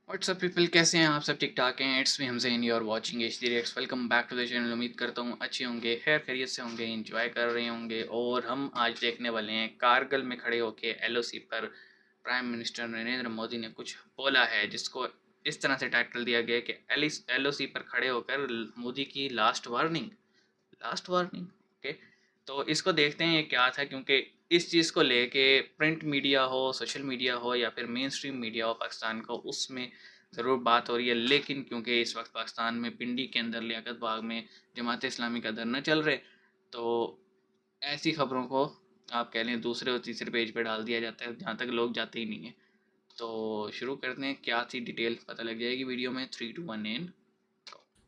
WhatsApp people, कैसे हैं आप सब? ठीक ठाक हैं? It's me Hamzain, you are watching HD reacts. Welcome back to the channel. उम्मीद करता हूँ अच्छे होंगे, खैर खैरियत से होंगे, एंजॉय कर रहे होंगे। और हम आज देखने वाले हैं कारगिल में खड़े होके LOC पर प्राइम मिनिस्टर नरेंद्र मोदी ने कुछ बोला है, जिसको इस तरह से टाइटल दिया गया है कि LOC पर खड़े होकर मोदी की last warning. Last warning, okay. तो इसको देखते हैं ये क्या था, क्योंकि इस चीज़ को लेके प्रिंट मीडिया हो, सोशल मीडिया हो या फिर मेन स्ट्रीम मीडिया हो पाकिस्तान को, उसमें ज़रूर बात हो रही है। लेकिन क्योंकि इस वक्त पाकिस्तान में पिंडी के अंदर लियाकत बाग में जमात इस्लामी का धरना चल रहे, तो ऐसी खबरों को आप कह लें दूसरे और तीसरे पेज पे डाल दिया जाता है, जहाँ तक लोग जाते ही नहीं हैं। तो शुरू करते हैं, क्या थी डिटेल पता लग जाएगी वीडियो में। 3 2 1 एंड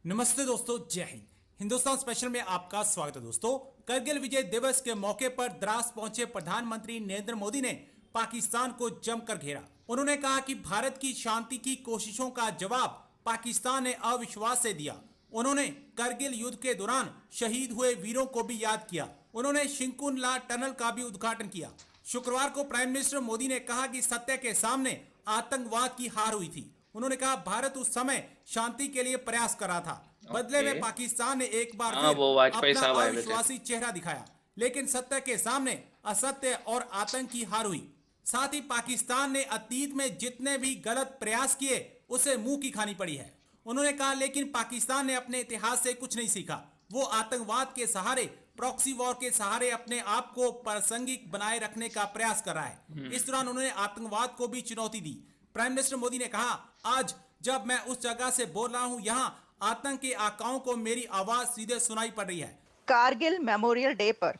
नमस्ते दोस्तों, जय हिंद। हिंदुस्तान स्पेशल में आपका स्वागत है। दोस्तों, करगिल विजय दिवस के मौके पर द्रास पहुंचे प्रधानमंत्री नरेंद्र मोदी ने पाकिस्तान को जमकर घेरा। उन्होंने कहा कि भारत की शांति की कोशिशों का जवाब पाकिस्तान ने अविश्वास से दिया। उन्होंने करगिल युद्ध के दौरान शहीद हुए वीरों को भी याद किया। उन्होंने शिंकुनला टनल का भी उद्घाटन किया। शुक्रवार को प्राइम मिनिस्टर मोदी ने कहा कि सत्य के सामने आतंकवाद की हार हुई थी। उन्होंने कहा भारत उस समय शांति के लिए प्रयास कर रहा था। बदले ओके। में पाकिस्तान ने एक बार हाँ, फिर वो वाजपेयी अपना साहब आए हुए थे। अविश्वासी चेहरा दिखाया, लेकिन सत्य के सामने असत्य और आतंक की हार हुई। साथ ही पाकिस्तान ने अतीत में जितने भी गलत प्रयास किए उसे मुंह की खानी पड़ी है। उन्होंने कहा लेकिन पाकिस्तान ने अपने इतिहास से कुछ नहीं सीखा। वो आतंकवाद के सहारे, प्रॉक्सी वॉर के सहारे अपने आप को प्रासंगिक बनाए रखने का प्रयास कर रहा है। इस दौरान उन्होंने आतंकवाद को भी चुनौती दी। प्राइम मिनिस्टर मोदी ने कहा, आज जब मैं उस जगह से बोल रहा हूं, यहां आतंक के आकाओं को मेरी आवाज सीधे सुनाई पड़ रही है। कारगिल मेमोरियल डे पर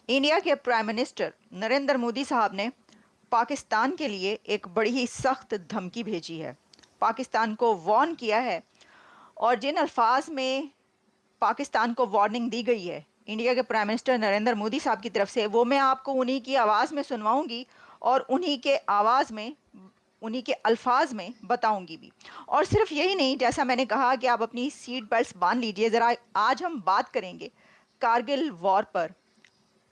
इंडिया के प्राइम मिनिस्टर नरेंद्र मोदी साहब ने पाकिस्तान के लिए एक बड़ी ही सख्त धमकी भेजी है, पाकिस्तान को वार्न किया है। और जिन अल्फाज में पाकिस्तान को वार्निंग दी गई है इंडिया के प्राइम मिनिस्टर नरेंद्र मोदी साहब की तरफ से, वो मैं आपको उन्हीं की आवाज़ में सुनवाऊंगी और उन्हीं के आवाज़ में, उन्हीं के अल्फाज में बताऊंगी भी। और सिर्फ यही नहीं, जैसा मैंने कहा कि आप अपनी सीट बेल्ट्स बांध लीजिए ज़रा। आज हम बात करेंगे कारगिल वॉर पर।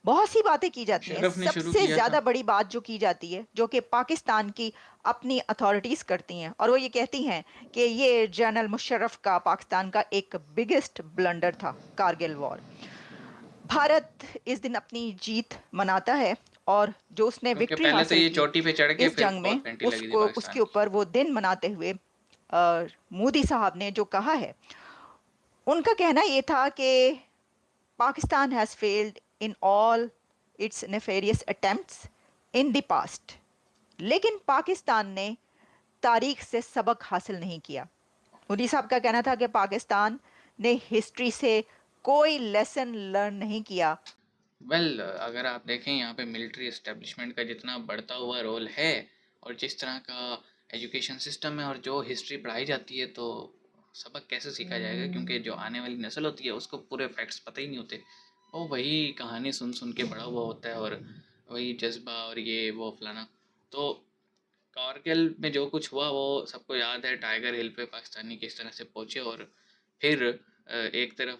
बहुत सी बातें की जाती हैं, शरफ ने शुरू सबसे किया था। ज़्यादा बड़ी बात जो की जाती है, जो कि पाकिस्तान की अपनी अथॉरिटीज़ करती हैं, और वो ये कहती हैं कि ये जनरल मुशर्रफ का पाकिस्तान का एक बिगेस्ट ब्लंडर था कारगिल वॉर। भारत इस दिन अपनी जीत मनाता है और जो उसने क्योंकि विक्ट्री पहले तो हासिल ये की चोटी पे चढ़ के इस फिर जंग बहुत में, घंटी लगी थी उसको पाकिस्तान उसके की। ऊपर वो दिन मनाते हुए मोदी साहब ने जो कहा है, उनका कहना ये था कि Pakistan has failed in all it's nefarious attempts in the past, लेकिन पाकिस्तान ने तारीख से सबक हासिल नहीं किया। मोदी साहब का कहना था कि पाकिस्तान ने हिस्ट्री से कोई लेसन लर्न नहीं किया। अगर आप देखें यहाँ पे मिलिट्री एस्टेब्लिशमेंट का जितना बढ़ता हुआ रोल है और जिस तरह का एजुकेशन सिस्टम है और जो हिस्ट्री पढ़ाई जाती है, तो सबक कैसे सीखा जाएगा? क्योंकि जो आने वाली नस्ल होती है उसको पूरे फैक्ट्स पता ही नहीं होते। वो वही कहानी सुन सुन के बड़ा हुआ होता है और वही जज्बा और ये वो फलाना। तो कारगिल में जो कुछ हुआ वो सबको याद है। टाइगर हिल पे पाकिस्तानी किस तरह से पहुंचे और फिर एक तरफ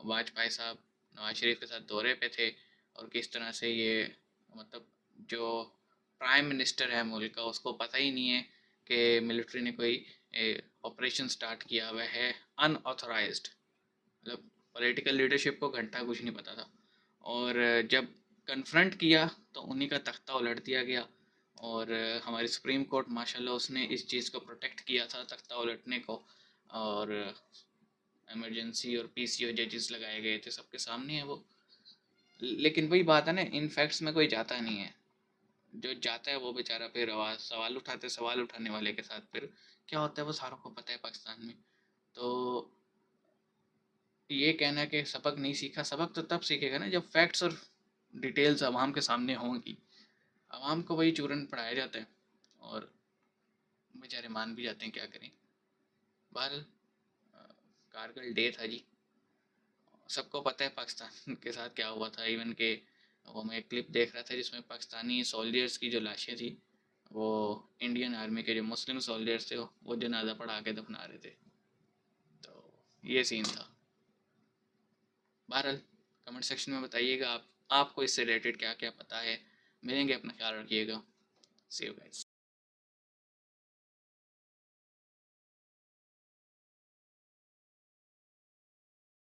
वाजपेयी साहब नवाज शरीफ के साथ दौरे पे थे, और किस तरह से ये, मतलब जो प्राइम मिनिस्टर है मुल्क का, उसको पता ही नहीं है कि मिलिट्री ने कोई ऑपरेशन स्टार्ट किया हुआ है अनऑथराइज्ड। मतलब पॉलिटिकल लीडरशिप को घंटा कुछ नहीं पता था। और जब कन्फ्रंट किया तो उन्हीं का तख्ता उलट दिया गया। और हमारी सुप्रीम कोर्ट माशाल्लाह उसने इस चीज़ को प्रोटेक्ट किया था, तख्ता उलटने को। और इमरजेंसी और PCO जजेस लगाए गए थे, सबके सामने है वो। लेकिन वही बात है ना, इन फैक्ट्स में कोई जाता नहीं है। जो जाता है वो बेचारा फिर आवाज़ सवाल उठाते, सवाल उठाने वाले के साथ फिर क्या होता है वो सारों को पता है पाकिस्तान में। तो ये कहना कि सबक नहीं सीखा, सबक तो तब सीखेगा ना जब फैक्ट्स और डिटेल्स आवाम के सामने होंगी। आवाम को वही चूरन पढ़ाया जाता है और बेचारे मान भी जाते हैं, क्या करें। बहरहाल कारगिल डे था जी, सबको पता है पाकिस्तान के साथ क्या हुआ था। इवन के वो मैं एक क्लिप देख रहा था जिसमें पाकिस्तानी सोल्जर्स की जो लाशें थी, वो इंडियन आर्मी के जो मुस्लिम सोल्जर्स थे वो जनाजा पढ़ा के दफना रहे थे। तो ये सीन था। बहरहाल कमेंट सेक्शन में बताइएगा आप आपको इससे रिलेटेड क्या क्या पता है। मिलेंगे, अपना ख्याल रखिएगा। सी यू गाइस।